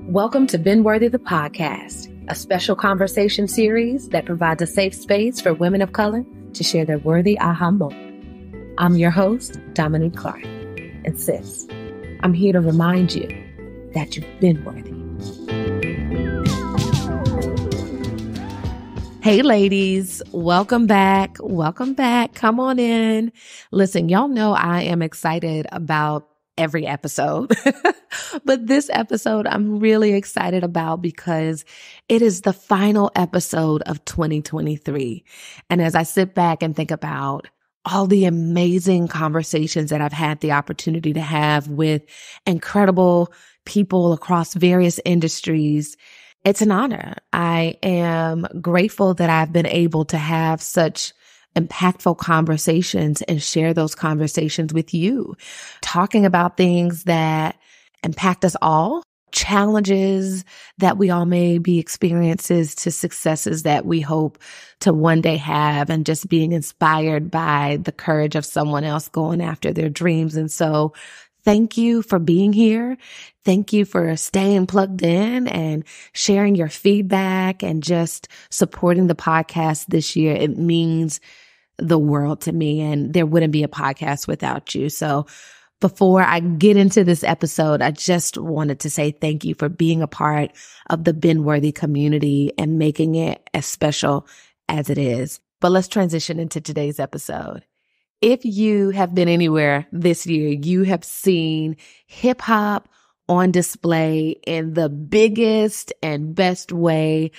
Welcome to Been Worthy the podcast, a special conversation series that provides a safe space for women of color to share their worthy aha moment. I'm your host, Dominique Clark. And sis, I'm here to remind you that you've been worthy. Hey ladies, welcome back. Welcome back. Come on in. Listen, y'all know I am excited about every episode, but this episode I'm really excited about because it is the final episode of 2023. And as I sit back and think about all the amazing conversations that I've had the opportunity to have with incredible people across various industries, it's an honor. I am grateful that I've been able to have such impactful conversations and share those conversations with you, talking about things that impact us all, challenges that we all may be experiences to successes that we hope to one day have, and just being inspired by the courage of someone else going after their dreams. And so thank you for being here. Thank you for staying plugged in and sharing your feedback and just supporting the podcast this year. It means the world to me, and there wouldn't be a podcast without you. So before I get into this episode, I just wanted to say thank you for being a part of the Been Worthy community and making it as special as it is. But let's transition into today's episode. If you have been anywhere this year, you have seen hip hop on display in the biggest and best way,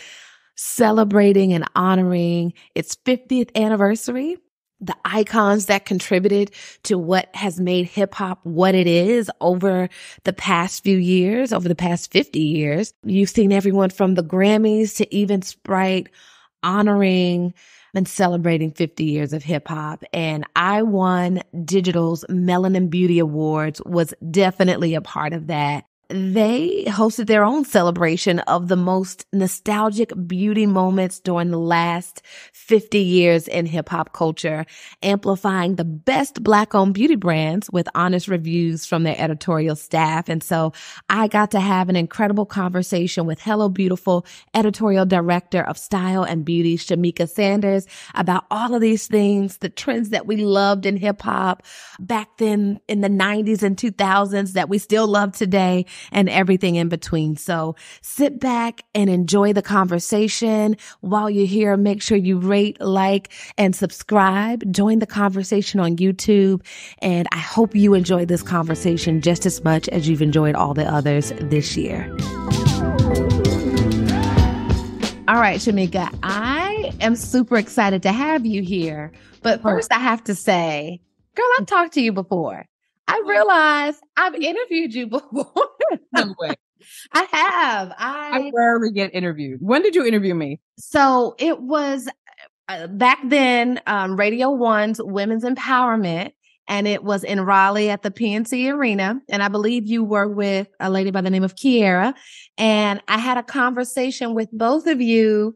celebrating and honoring its 50th anniversary, the icons that contributed to what has made hip hop what it is over the past few years, over the past 50 years. You've seen everyone from the Grammys to even Sprite honoring and celebrating 50 years of hip hop. And I Won Digital's Melanin Beauty Awards was definitely a part of that. They hosted their own celebration of the most nostalgic beauty moments during the last 50 years in hip hop culture, amplifying the best Black-owned beauty brands with honest reviews from their editorial staff. And so I got to have an incredible conversation with HelloBeautiful editorial director of style and beauty, Shamika Sanders, about all of these things, the trends that we loved in hip hop back then in the 90s and 2000s that we still love today, and everything in between. So sit back and enjoy the conversation. While you're here, make sure you rate, like, and subscribe. Join the conversation on YouTube. And I hope you enjoy this conversation just as much as you've enjoyed all the others this year. All right, Shamika, I am super excited to have you here. But first I have to say, girl, I've talked to you before. I realized I've interviewed you before. No way. I have. I rarely get interviewed. When did you interview me? So it was back then, Radio 1's Women's Empowerment, and it was in Raleigh at the PNC Arena. And I believe you were with a lady by the name of Kiera. And I had a conversation with both of you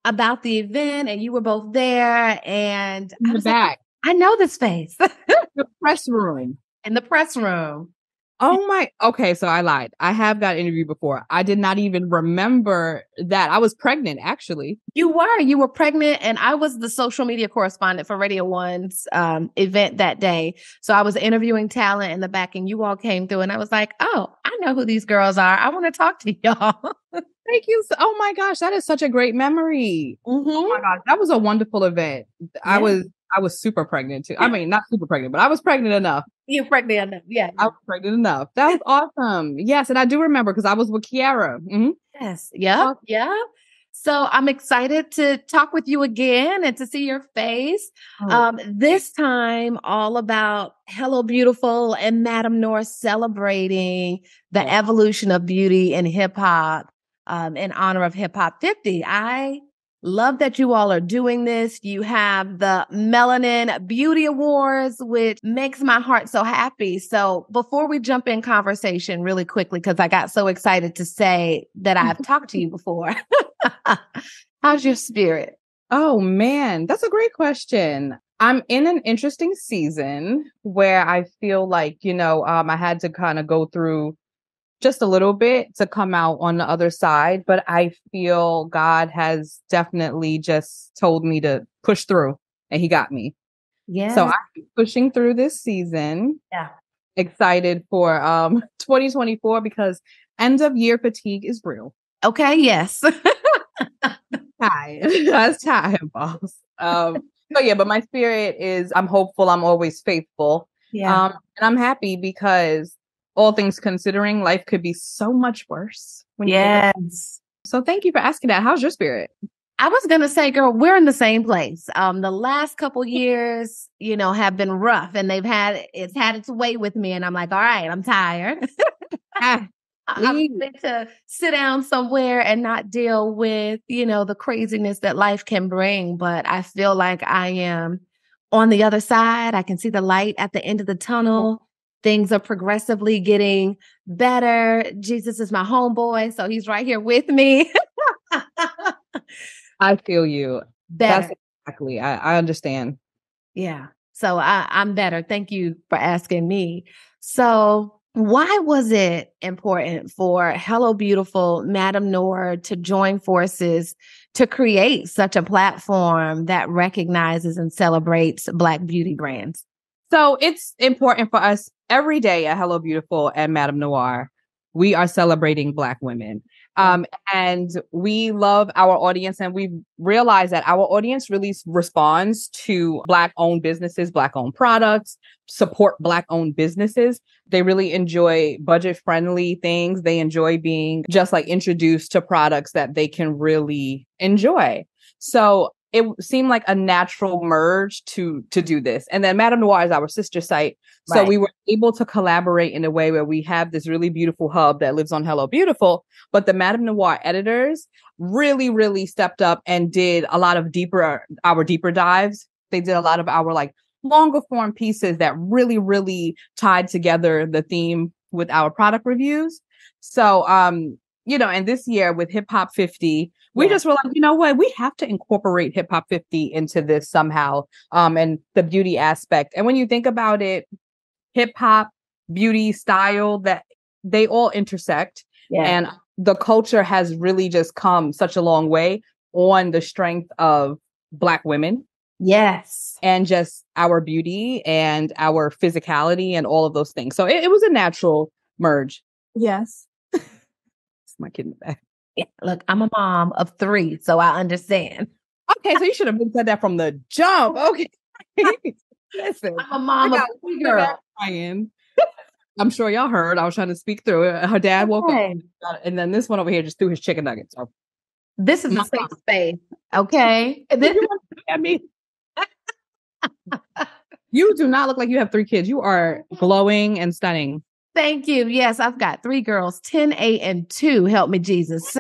about the event, and you were both there. And In the back. Like, I know this face. The press room. In the press room. Oh my. Okay, so I lied. I have got interviewed before. I did not even remember that. I was pregnant, actually. You were pregnant, and I was the social media correspondent for Radio 1's event that day. So I was interviewing talent in the back, and you all came through, and I was like, oh, I know who these girls are. I want to talk to y'all. Thank you. Oh my gosh, that is such a great memory. Mm-hmm. Oh my gosh, that was a wonderful event. Yeah. I was super pregnant too. I mean, not super pregnant, but I was pregnant enough. You're pregnant enough. Yeah. I was pregnant enough. That was awesome. Yes. And I do remember because I was with Kiara. Mm-hmm. Yes. Yeah. Yeah. So I'm excited to talk with you again and to see your face. This time all about HelloBeautiful and Madame North celebrating the evolution of beauty in hip hop in honor of Hip Hop 50. I love that you all are doing this. You have the Melanin Beauty Awards, which makes my heart so happy. So before we jump in conversation really quickly, because I got so excited to say that I've talked to you before. How's your spirit? Oh man, that's a great question. I'm in an interesting season where I feel like, I had to kind of go through just a little bit to come out on the other side, but I feel God has definitely just told me to push through, and he got me. So Yes. I'm pushing through this season. Yeah. Excited for 2024 because end of year fatigue is real. Okay. Yes. Tired. That's tired, boss. So yeah, but my spirit is I'm hopeful, I'm always faithful. Yeah. And I'm happy because all things considering, life could be so much worse when you think about it. Yes. So thank you for asking that. How's your spirit? I was going to say, girl, we're in the same place. The last couple years, have been rough, and it's had its way with me. And I'm like, all right, I'm tired. I'm ready to sit down somewhere and not deal with, the craziness that life can bring. But I feel like I am on the other side. I can see the light at the end of the tunnel. Things are progressively getting better. Jesus is my homeboy, so he's right here with me. I feel you. Better. That's exactly. I understand. Yeah. So I'm better. Thank you for asking me. So why was it important for Hello Beautiful, Madame Noor to join forces to create such a platform that recognizes and celebrates Black beauty brands? So it's important for us every day at Hello Beautiful and Madame Noir. We are celebrating Black women. And we love our audience, and we realize that our audience really responds to Black owned businesses, Black owned products, support Black owned businesses. They really enjoy budget friendly things. They enjoy being just like introduced to products that they can really enjoy. So it seemed like a natural merge to do this. And then Madame Noir is our sister site. So we were able to collaborate in a way where we have this really beautiful hub that lives on Hello Beautiful, but the Madame Noir editors really, really stepped up and did a lot of our deeper dives. They did a lot of our like longer form pieces that really, really tied together the theme with our product reviews. So, and this year with Hip Hop 50, we just were like, you know what? We have to incorporate Hip Hop 50 into this somehow, and the beauty aspect. And when you think about it, hip hop, beauty, style, that they all intersect. Yeah. And the culture has really just come such a long way on the strength of Black women. Yes. And just our beauty and our physicality and all of those things. So it was a natural merge. Yes. It's my kid in the back. Yeah, look, I'm a mom of 3, so I understand. Okay, so you should have said that from the jump. Okay. Listen, I'm a mom of 3 girls. I'm sure y'all heard. I was trying to speak through it. Her dad woke up, and then this one over here just threw his chicken nuggets. So this is a safe space, okay? You do not look like you have 3 kids. You are glowing and stunning. Thank you. Yes, I've got 3 girls, 10, 8, and 2. Help me, Jesus.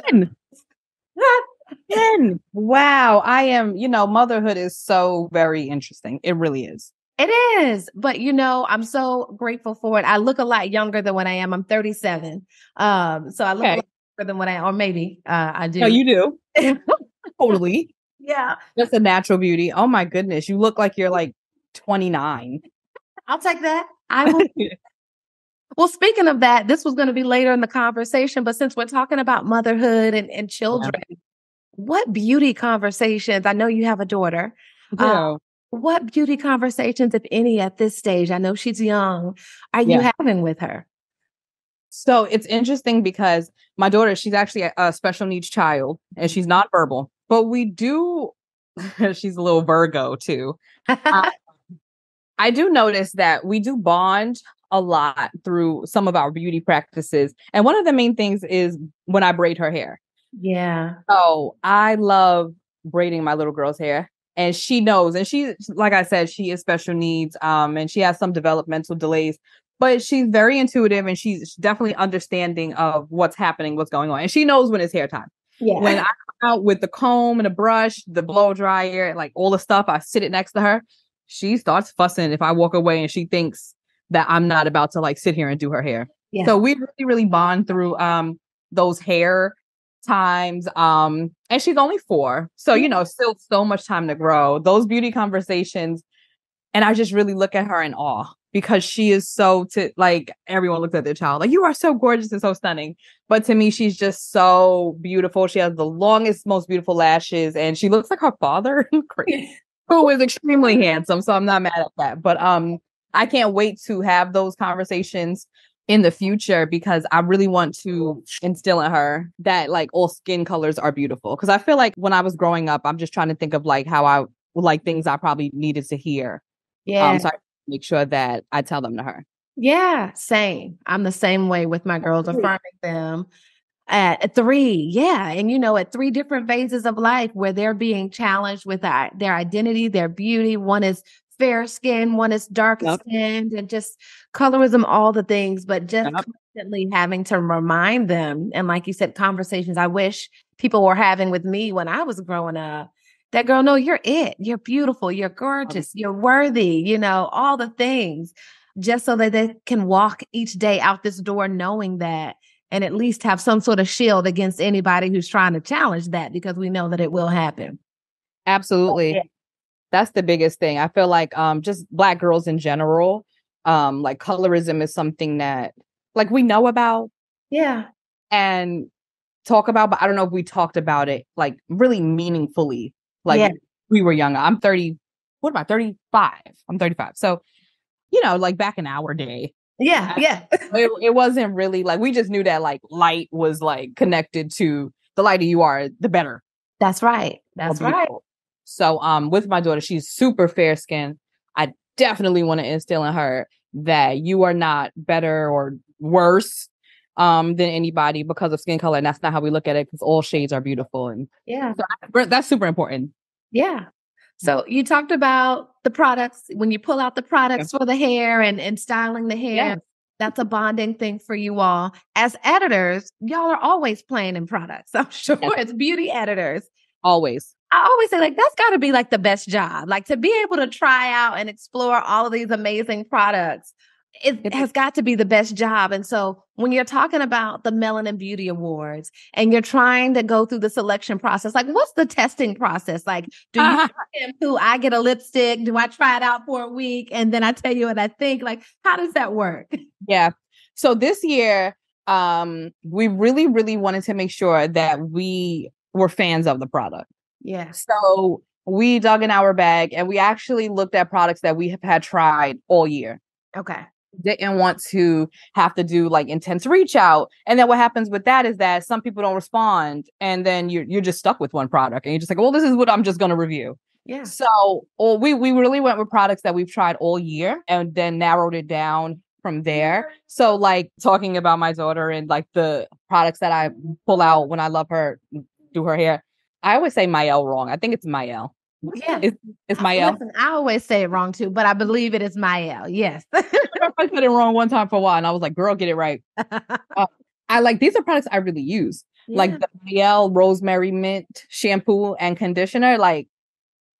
10. Wow. I am, motherhood is so very interesting. It really is. It is. But, I'm so grateful for it. I look a lot younger than what I am. I'm 37. So I look a lot younger than what I am, or maybe I do. No, you do. Totally. Yeah. That's a natural beauty. Oh my goodness. You look like you're like 29. I'll take that. I will. Well, speaking of that, this was going to be later in the conversation, but since we're talking about motherhood and children, what beauty conversations? I know you have a daughter. What beauty conversations, if any, at this stage, I know she's young, are you having with her? So it's interesting because my daughter, she's actually a special needs child, and she's not verbal, but we do, she's a little Virgo too. I do notice that we do bond a lot through some of our beauty practices. And one of the main things is when I braid her hair. Yeah. So I love braiding my little girl's hair. And she knows, and she, like I said, she is special needs, and she has some developmental delays, but she's very intuitive, and she's definitely understanding of what's happening, what's going on. And she knows when it's hair time. Yeah. When I come out with the comb and the brush, the blow dryer, like all the stuff, I sit it next to her. She starts fussing if I walk away and she thinks that I'm not about to like sit here and do her hair. Yeah. So we really, really bond through those hair times. And she's only 4. So, still so much time to grow. Those beauty conversations And I just really look at her in awe because she is like everyone looks at their child like, you are so gorgeous and so stunning. But to me, she's just so beautiful. She has the longest, most beautiful lashes, and she looks like her father, who is extremely handsome. So I'm not mad at that. But I can't wait to have those conversations in the future because I really want to instill in her that like all skin colors are beautiful. Because I feel like when I was growing up, I'm just trying to think of like how I like things I probably needed to hear. Yeah. So I make sure that I tell them to her. Yeah, same. I'm the same way with my girls, affirming them at 3. Yeah. And, at 3 different phases of life where they're being challenged with their identity, their beauty. One is fair skin, one is dark skinned, and just colorism, all the things, but just constantly having to remind them. And like you said, conversations I wish people were having with me when I was growing up. That girl, no, you're it. You're beautiful. You're gorgeous. You're worthy, all the things, just so that they can walk each day out this door knowing that, and at least have some sort of shield against anybody who's trying to challenge that, because we know that it will happen. Absolutely. Yeah. That's the biggest thing. I feel like just Black girls in general, like colorism is something that like we know about. Yeah. And talk about, but I don't know if we talked about it like really meaningfully. Like we were younger. I'm 30. What am I? 35. I'm 35. So, like back in our day. Yeah. Yeah. It wasn't really like, we just knew that like light was like connected to the lighter you are, the better. That's right. That's right. So with my daughter, she's super fair skinned. I definitely want to instill in her that you are not better or worse than anybody because of skin color. And that's not how we look at it, because all shades are beautiful. And so that's super important. Yeah. So you talked about the products, when you pull out the products for the hair and styling the hair, that's a bonding thing for you all. As editors, y'all are always playing in products. I'm sure as beauty editors. Always. I always say, like, that's got to be like the best job. Like, to be able to try out and explore all of these amazing products, it has got to be the best job. And so when you're talking about the Melanin Beauty Awards and you're trying to go through the selection process, like, what's the testing process? Like, do you shampoo? I get a lipstick. Do I try it out for a week? And then I tell you what I think. Like, how does that work? Yeah. So this year, we really, really wanted to make sure that we were fans of the product. Yeah. So we dug in our bag and we actually looked at products that we have had tried all year. Okay. Didn't want to have to do like intense reach out. And then what happens with that is that some people don't respond. And then you're just stuck with one product and you're just like, well, this is what I'm just going to review. Yeah. So we really went with products that we've tried all year and then narrowed it down from there. So like talking about my daughter and like the products that I pull out when I love her, do her hair. I always say Mael wrong. I think it's Mael. Yeah. It's Mael. Listen, I always say it wrong too, but I believe it is Mael. Yes. I said it wrong one time for a while and I was like, girl, get it right. I like, these are products I really use. Yeah. Like the Mael Rosemary Mint shampoo and conditioner. Like,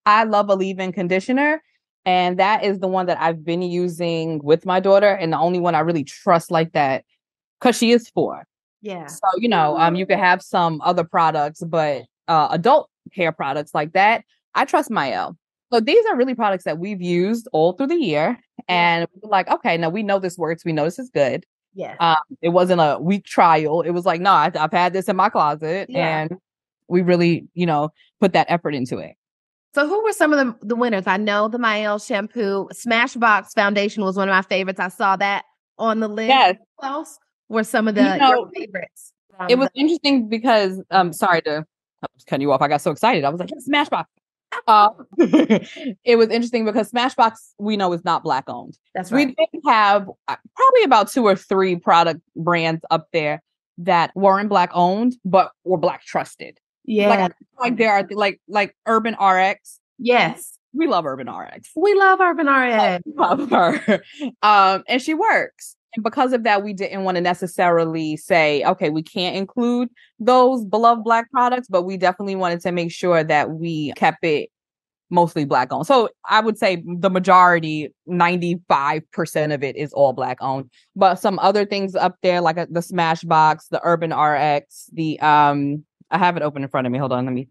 I love a leave-in conditioner. And that is the one that I've been using with my daughter. And the only one I really trust like that, because she is 4. Yeah. So, you can have some other products, but adult hair products like that, I trust Mael. So these are really products that we've used all through the year. And we're like, okay, now we know this works. We know this is good. Yeah. It wasn't a week trial. It was like, no, I've had this in my closet. Yeah. And we really, put that effort into it. So who were some of the winners? I know the Mael shampoo. Smashbox foundation was one of my favorites. I saw that on the list. Yes. Who else were some of your favorites? It was interesting because, sorry to cut you off. I got so excited. I was like, Smashbox. It was interesting because Smashbox, we know, is not Black owned. That's right. We did have probably about 2 or 3 product brands up there that weren't Black owned, but were Black trusted. Yeah. Like there are like Urban RX. Yes. We love Urban RX. We love Urban RX. Love her. And she works. And because of that, we didn't want to necessarily say, okay, we can't include those beloved Black products, but we definitely wanted to make sure that we kept it mostly Black owned. So I would say the majority, 95% of it is all Black owned. But some other things up there, like the Smashbox, the Urban RX, I have it open in front of me. Hold on, let me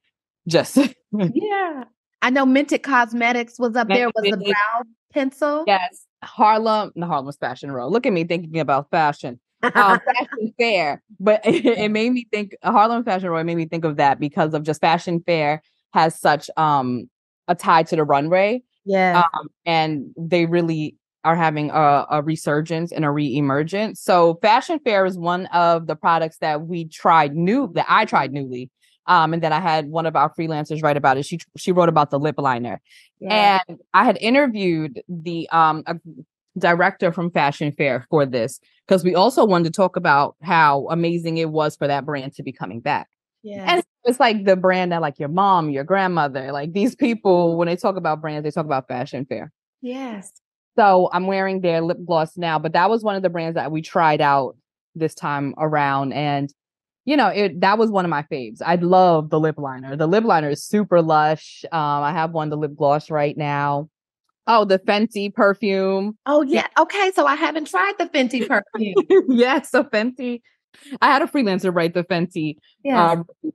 just. Yeah. I know Minted Cosmetics was up there, was the brow pencil. Yes. The Harlem's Fashion Row. Look at me thinking about fashion. Fashion Fair. But it made me think, Harlem Fashion Row, it made me think of that because of just Fashion Fair has such a tie to the runway. Yeah. And they really are having a resurgence and a re-emergence. So Fashion Fair is one of the products that I tried newly. And then I had one of our freelancers write about it. She wrote about the lip liner. Yeah. And I had interviewed the director from Fashion Fair for this because we also wanted to talk about how amazing it was for that brand to be coming back. Yeah. And it's like the brand that like your mom, your grandmother, like these people, when they talk about brands, they talk about Fashion Fair. Yes. So I'm wearing their lip gloss now, but that was one of the brands that we tried out this time around. And, that was one of my faves. I love the lip liner. The lip liner is super lush. I have the lip gloss right now. Oh, the Fenty perfume. Oh, yeah. Okay. So I haven't tried the Fenty perfume. Yes. So Fenty. I had a freelancer write the Fenty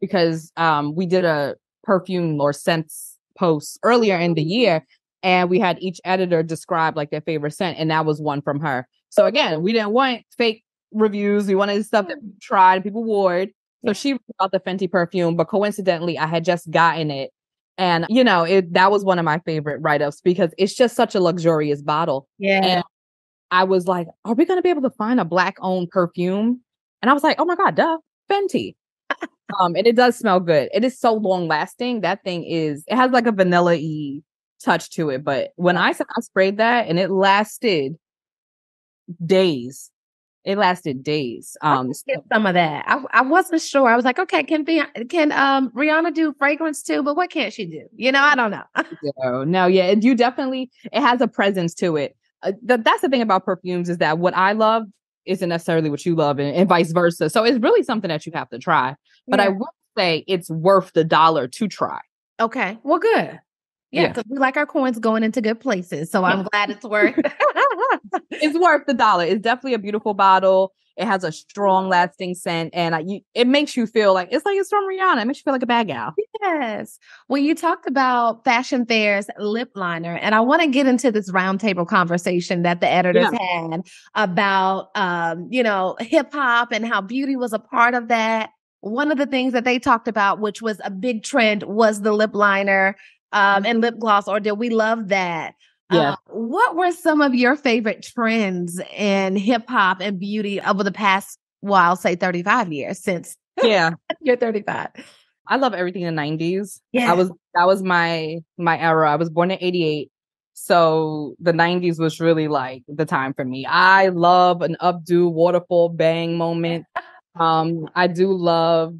because we did a perfume or scents post earlier in the year. And we had each editor describe like their favorite scent. And that was one from her. So again, we didn't want fake reviews. We wanted stuff that we tried and people wore. So she wrote about the Fenty perfume, but coincidentally, I had just gotten it. And, that was one of my favorite write-ups because it's just such a luxurious bottle. Yeah. And I was like, are we going to be able to find a Black-owned perfume? And I was like, oh my God, duh, Fenty. And it does smell good. It is so long-lasting. That thing it has like a vanilla-y touch to it. But when I sprayed that and it lasted days. It lasted days. Get some of that. I wasn't sure. I was like, okay, can Rihanna do fragrance too? But what can't she do? I don't know. No, yeah, it has a presence to it. That's the thing about perfumes is that what I love isn't necessarily what you love, and vice versa. So it's really something that you have to try. But I would say it's worth the $1 to try. Okay, well, good. Yeah, because we like our coins going into good places. So I'm glad it's worth It's worth the $1. It's definitely a beautiful bottle. It has a strong lasting scent. And it makes you feel like it's from Rihanna. It makes you feel like a bad gal. Yes. Well, you talked about Fashion Fair's lip liner. And I want to get into this roundtable conversation that the editors had about, hip hop and how beauty was a part of that. One of the things that they talked about, which was a big trend, was the lip liner. And lip gloss, or did we love that? Yeah. What were some of your favorite trends in hip hop and beauty over the past, I'll say 35 years since you're 35? I love everything in the 90s. Yeah. That was my era. I was born in 88. So the 90s was really like the time for me. I love an updo waterfall bang moment. I do love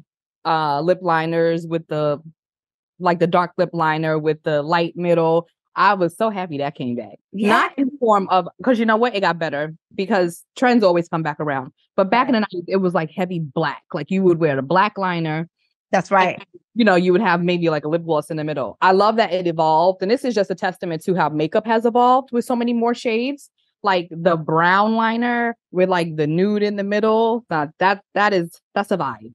lip liners with the dark lip liner with the light middle. I was so happy that came back. Yeah. Not in form of, because you know what? It got better because trends always come back around. But back in the 90s, it was like heavy black. Like you would wear the black liner. That's right. And, you would have maybe like a lip gloss in the middle. I love that it evolved. And this is just a testament to how makeup has evolved with so many more shades. Like the brown liner with like the nude in the middle. That's a vibe.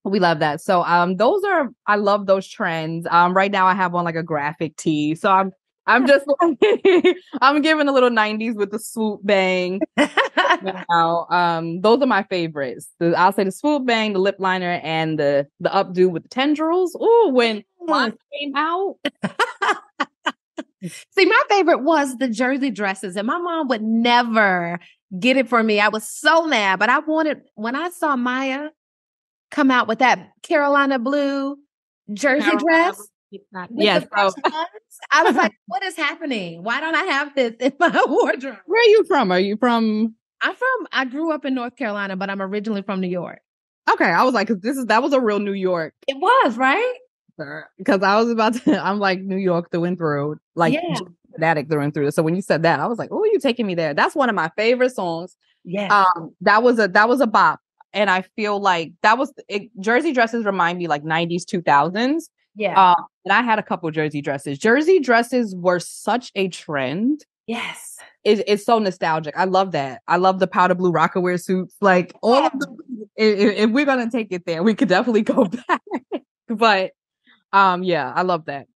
We love that. So I love those trends. Right now I have on like a graphic tee. So I'm just I'm giving a little 90s with the swoop bang. Now, those are my favorites. I'll say the swoop bang, the lip liner, and the updo with the tendrils. Ooh, when one came out. See, my favorite was the jersey dresses, and my mom would never get it for me. I was so mad, but when I saw Maya come out with that Carolina blue jersey dress. Yes. I was like, what is happening? Why don't I have this in my wardrobe? Where are you from? Are you from? I grew up in North Carolina, but I'm originally from New York. Okay. I was like, that was a real New York. It was, right? Because I was I'm like New York through and through, like fanatic through and through. So when you said that, I was like, oh, you're taking me there. That's one of my favorite songs. Yeah. That was a bop. And I feel like jersey dresses remind me like 90s, 2000s. Yeah. And I had a couple jersey dresses. Jersey dresses were such a trend. Yes. It's so nostalgic. I love that. I love the powder blue Rocawear suits. Like all of them. If we're going to take it there, we could definitely go back. But Yeah, I love that.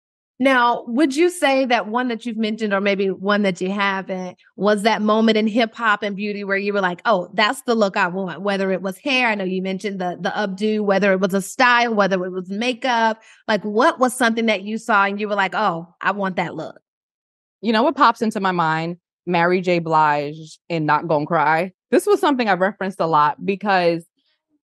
Now, would you say that one that you've mentioned, or maybe one that you haven't, was that moment in hip hop and beauty where you were like, oh, that's the look I want, whether it was hair, I know you mentioned the updo, whether it was a style, whether it was makeup, like what was something that you saw and you were like, oh, I want that look? You know what pops into my mind? Mary J. Blige in Not Gonna Cry. This was something I referenced a lot because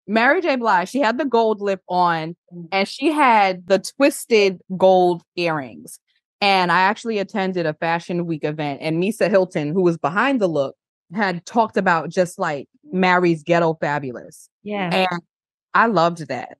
Mary J. Blige, she had the gold lip on and she had the twisted gold earrings. And I actually attended a Fashion Week event, and Misa Hilton, who was behind the look, had talked about just like Mary's ghetto fabulous. Yeah. And I loved that.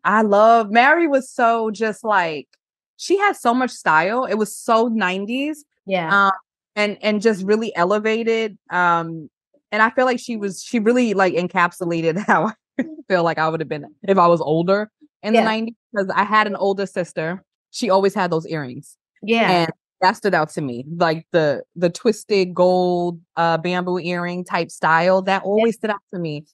Mary was so just like, she had so much style. It was so 90s. Yeah. And just really elevated. And I feel like she really like encapsulated how I feel like I would have been if I was older in the 90s, because I had an older sister. She always had those earrings. Yeah. And that stood out to me. Like the twisted gold bamboo earring type style, that always stood out to me.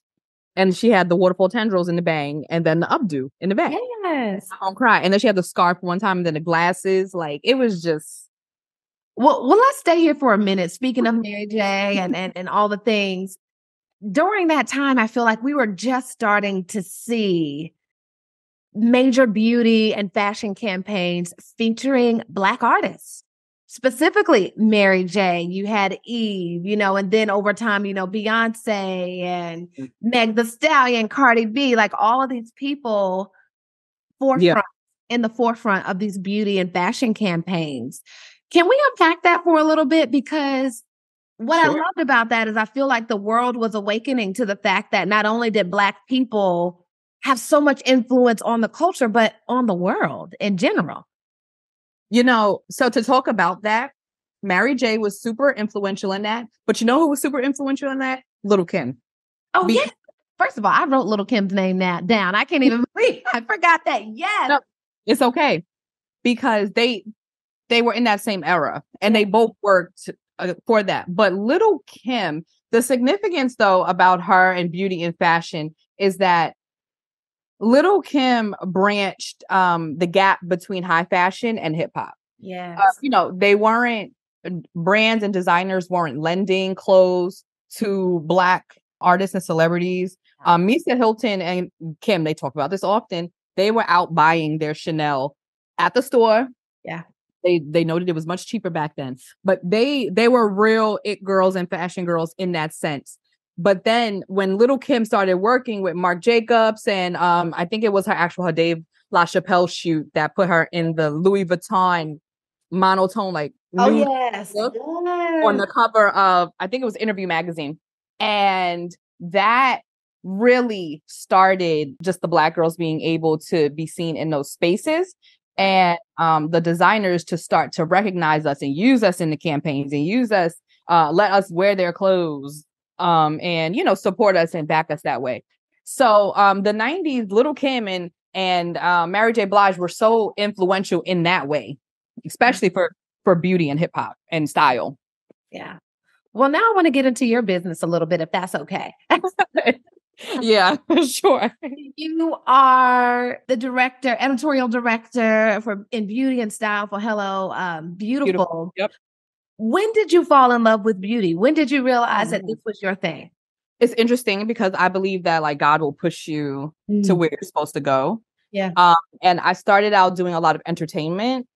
And she had the waterfall tendrils in the bang, and then the updo in the back. Yes. I don't cry. And then she had the scarf one time, and then the glasses. Like, it was just. Well, let's stay here for a minute. Speaking of Mary J. and all the things, during that time, I feel like we were just starting to see major beauty and fashion campaigns featuring Black artists, specifically Mary J. You had Eve, and then over time, Beyonce and Meg Thee Stallion, Cardi B, like all of these people in the forefront of these beauty and fashion campaigns. Can we unpack that for a little bit? Because what I loved about that is I feel like the world was awakening to the fact that not only did Black people have so much influence on the culture, but on the world in general. So to talk about that, Mary J was super influential in that. But you know who was super influential in that? Little Kim. Oh, yeah. First of all, I wrote Little Kim's name down. I can't even believe I forgot that. Yes. No, it's okay. Because they were in that same era and they both worked for that. But Little Kim, the significance though about her and beauty and fashion is that Little Kim branched the gap between high fashion and hip hop. Yeah. They weren't, brands and designers weren't lending clothes to Black artists and celebrities. Misa Hilton and Kim, they talk about this often. They were out buying their Chanel at the store. Yeah. They noted it was much cheaper back then, but they were real it girls and fashion girls in that sense. But then when Little Kim started working with Marc Jacobs and I think it was her Dave LaChapelle shoot that put her in the Louis Vuitton monotone look on the cover of, I think it was Interview magazine. And that really started just the Black girls being able to be seen in those spaces. And the designers to start to recognize us and use us in the campaigns and use us, let us wear their clothes, and support us and back us that way. So the 90s, Little Kim and Mary J. Blige were so influential in that way, especially for beauty and hip hop and style. Yeah. Well, now I want to get into your business a little bit, if that's okay. Yeah, sure. You are the editorial director in beauty and style for HelloBeautiful. Yep. When did you fall in love with beauty? When did you realize that this was your thing? It's interesting because I believe that like God will push you to where you're supposed to go. Yeah. And I started out doing a lot of entertainment.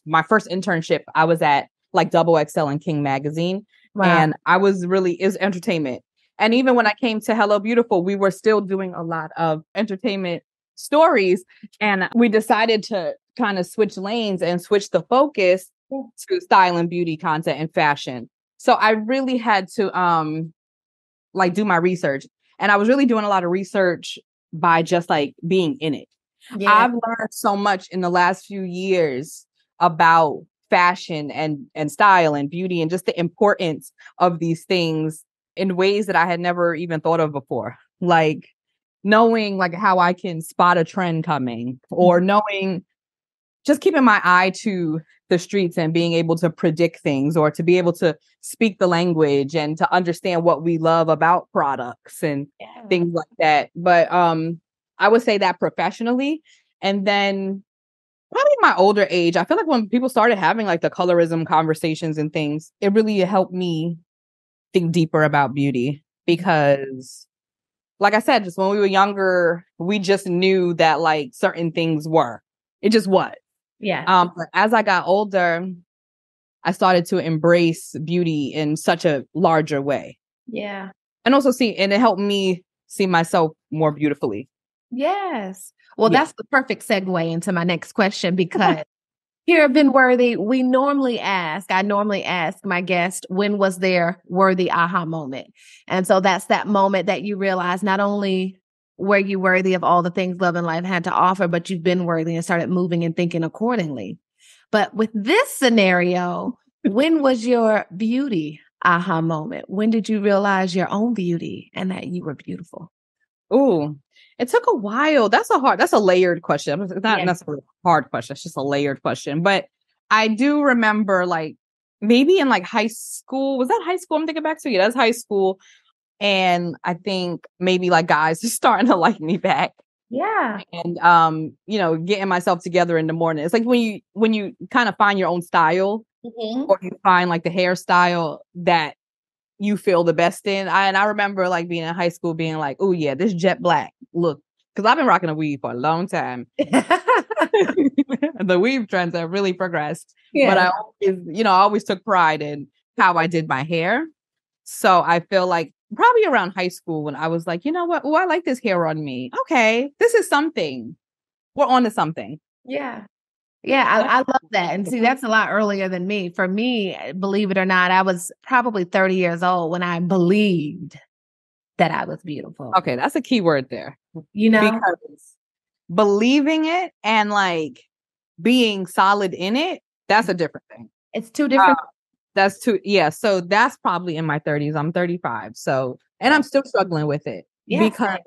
My first internship, I was at like Double XL and King magazine. Wow. And it was entertainment. And even when I came to HelloBeautiful, we were still doing a lot of entertainment stories. And we decided to kind of switch lanes and switch the focus to style and beauty content and fashion. So I really had to do my research. And I was really doing a lot of research by just like being in it. Yeah. I've learned so much in the last few years about fashion and style and beauty and just the importance of these things in ways that I had never even thought of before. Like knowing like how I can spot a trend coming, or knowing, just keeping my eye to the streets and being able to predict things, or to be able to speak the language and to understand what we love about products and things like that. But I would say that professionally. And then probably my older age. I feel like when people started having like the colorism conversations and things, it really helped me think deeper about beauty because, like I said, just when we were younger, we just knew that like certain things were. It just was. Yeah. But as I got older, I started to embrace beauty in such a larger way. Yeah. And also and it helped me see myself more beautifully. Yes. Well, that's the perfect segue into my next question because here at Ben Worthy, I normally ask my guest, when was their worthy aha moment? And so that's that moment that you realize not only were you worthy of all the things love and life had to offer, but you've been worthy and started moving and thinking accordingly. But with this scenario, when was your beauty aha moment? When did you realize your own beauty and that you were beautiful? Ooh, it took a while. That's a layered question. It's not necessarily a hard question. It's just a layered question. But I do remember like maybe in like high school. Was that high school? I'm thinking back to. Yeah, that's high school. And I think maybe like guys are starting to like me back. Yeah. And getting myself together in the morning. It's like when you kind of find your own style or you find like the hairstyle that you feel the best in. I remember like being in high school being like, oh yeah, this jet black look, because I've been rocking a weave for a long time. The weave trends have really progressed. Yeah. But I always took pride in how I did my hair. So I feel like probably around high school when I was like, you know what? Oh, I like this hair on me. Okay, this is something. We're on to something. Yeah. Yeah, I love that. And see, that's a lot earlier than me. For me, believe it or not, I was probably 30 years old when I believed that I was beautiful. Okay, that's a key word there. Because believing it and like being solid in it, that's a different thing. It's two different. So that's probably in my 30s. I'm 35. So, and I'm still struggling with it because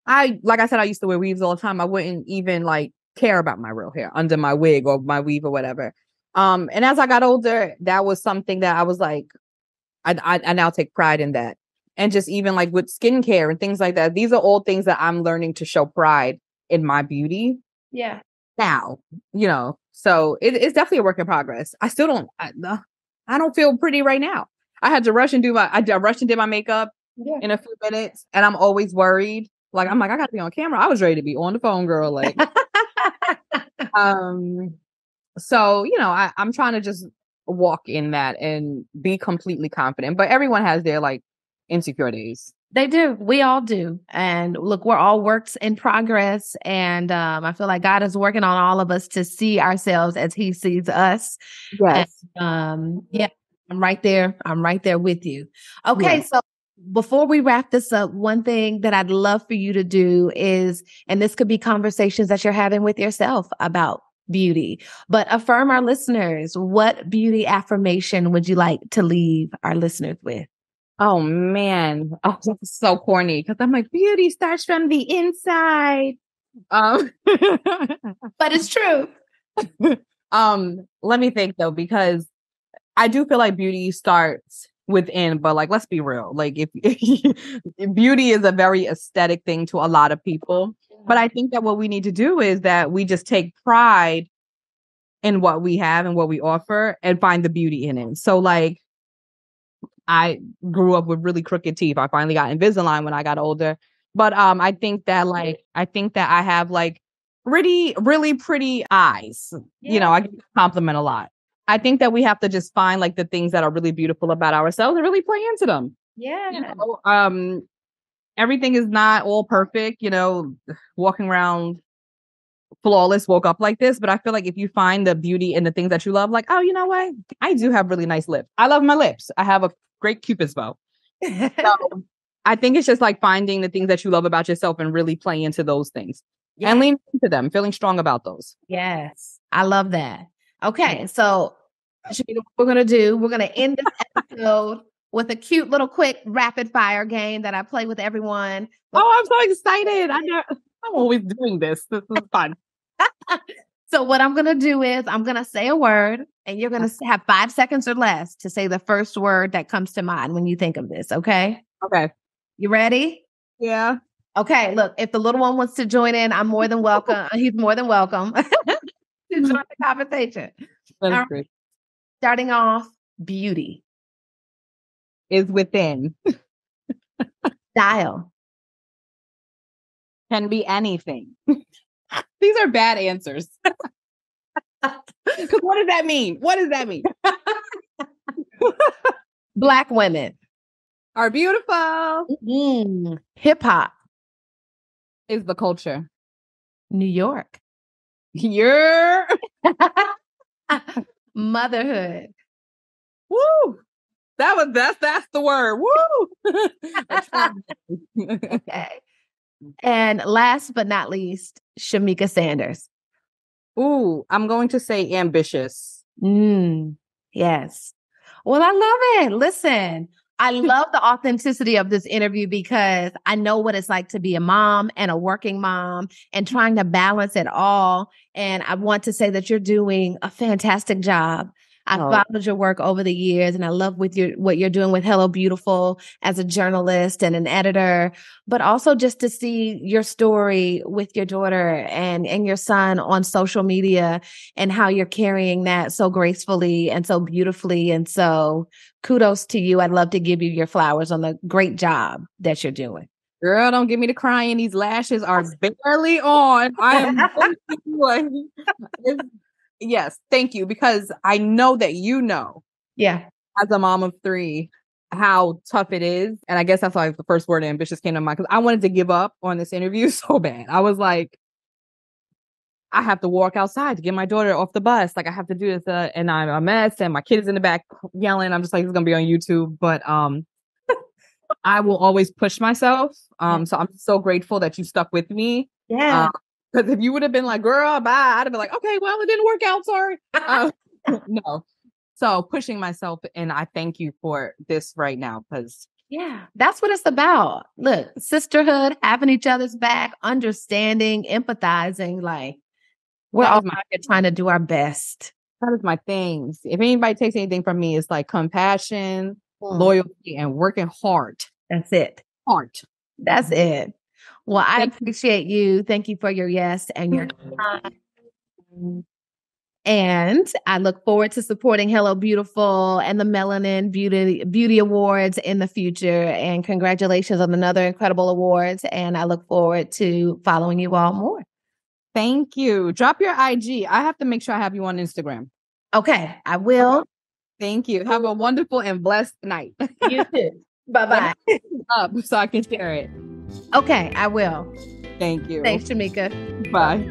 I like I said, I used to wear weaves all the time. I wouldn't even like care about my real hair under my wig or my weave or whatever. And as I got older, that was something that I was like, I now take pride in that. And just even like with skincare and things like that, these are all things that I'm learning to show pride in my beauty. Yeah. Now, so it's definitely a work in progress. I still don't, I don't feel pretty right now. I had to rush and did my makeup in a few minutes, and I'm always worried. Like, I'm like, I gotta be on camera. I was ready to be on the phone, girl. Like, so, I'm trying to just walk in that and be completely confident, but everyone has their like insecure days. They do. We all do. And look, we're all works in progress. And I feel like God is working on all of us to see ourselves as he sees us. Yes. And, I'm right there. I'm right there with you. Okay. So before we wrap this up, one thing that I'd love for you to do is, and this could be conversations that you're having with yourself about beauty, but affirm our listeners. What beauty affirmation would you like to leave our listeners with? Oh man. Oh, that's so corny. Cause I'm like, beauty starts from the inside. But it's true. Let me think though, because I do feel like beauty starts within, but like, let's be real. Like if beauty is a very aesthetic thing to a lot of people, but I think that what we need to do is that we just take pride in what we have and what we offer and find the beauty in it. So like, I grew up with really crooked teeth. I finally got Invisalign when I got older. But I think that I have like really pretty eyes. Yeah. I get a compliment a lot. I think that we have to just find like the things that are really beautiful about ourselves and really play into them. Yeah. Everything is not all perfect, walking around flawless, woke up like this. But I feel like if you find the beauty in the things that you love, like, oh, you know what? I do have really nice lips. I love my lips. I have a great Cupid's bow. So I think it's just like finding the things that you love about yourself and really playing into those things and lean into them, feeling strong about those. Yes. I love that. Okay. So what we're going to end this episode with a cute little quick rapid fire game that I play with everyone. Oh, I'm so excited. I'm always doing this. This is fun. So what I'm going to do is I'm going to say a word and you're going to have 5 seconds or less to say the first word that comes to mind when you think of this. Okay. Okay. You ready? Yeah. Okay, look, if the little one wants to join in, I'm more than welcome. He's more than welcome to join the conversation. That All is right, great. starting off, beauty, Is within. style, Can be anything. These are bad answers. Because what does that mean? What does that mean? Black women, Are beautiful. hip hop, Is the culture. New York, You're motherhood, woo. That's the word. Woo. okay. And last but not least, Shamika Sanders. Ooh, I'm going to say ambitious. Yes. Well, I love it. Listen, I love the authenticity of this interview because I know what it's like to be a mom and a working mom and trying to balance it all. And I want to say that you're doing a fantastic job. I followed your work over the years, and I love what you're doing with Hello Beautiful as a journalist and an editor, but also just to see your story with your daughter and your son on social media and how you're carrying that so gracefully and so beautifully. And so kudos to you. I'd love to give you your flowers on the great job that you're doing. Girl, don't get me to crying. These lashes are barely on. I am yes, thank you. Because I know that Yeah. as a mom of 3, how tough it is. And I guess that's why the first word ambitious came to mind, because I wanted to give up on this interview so bad. I was like, I have to walk outside to get my daughter off the bus. Like, I have to do this, and I'm a mess, and my kid is in the back yelling. I'm just like, it's gonna be on YouTube. But I will always push myself. So I'm so grateful that you stuck with me. Yeah. Because if you would have been like, girl, bye, I'd have been like, okay, well, it didn't work out. Sorry. No. So pushing myself, and I thank you for this right now, because yeah, that's what it's about. Look, sisterhood, having each other's back, understanding, empathizing, like we're all trying to do our best. That is my thing. If anybody takes anything from me, it's like compassion, loyalty, and working hard. That's it. Hard. That's it. Well, I appreciate you. Thank you for your yes and your time. And I look forward to supporting Hello Beautiful and the Melanin Beauty Awards in the future. And congratulations on another incredible awards. And I look forward to following you all more. Thank you. Drop your IG. I have to make sure I have you on Instagram. Okay, I will. Okay. Thank you. Have a wonderful and blessed night. You too. Bye-bye. Up so I can share it. Okay, I will. Thank you. Thanks, Shamika. Bye.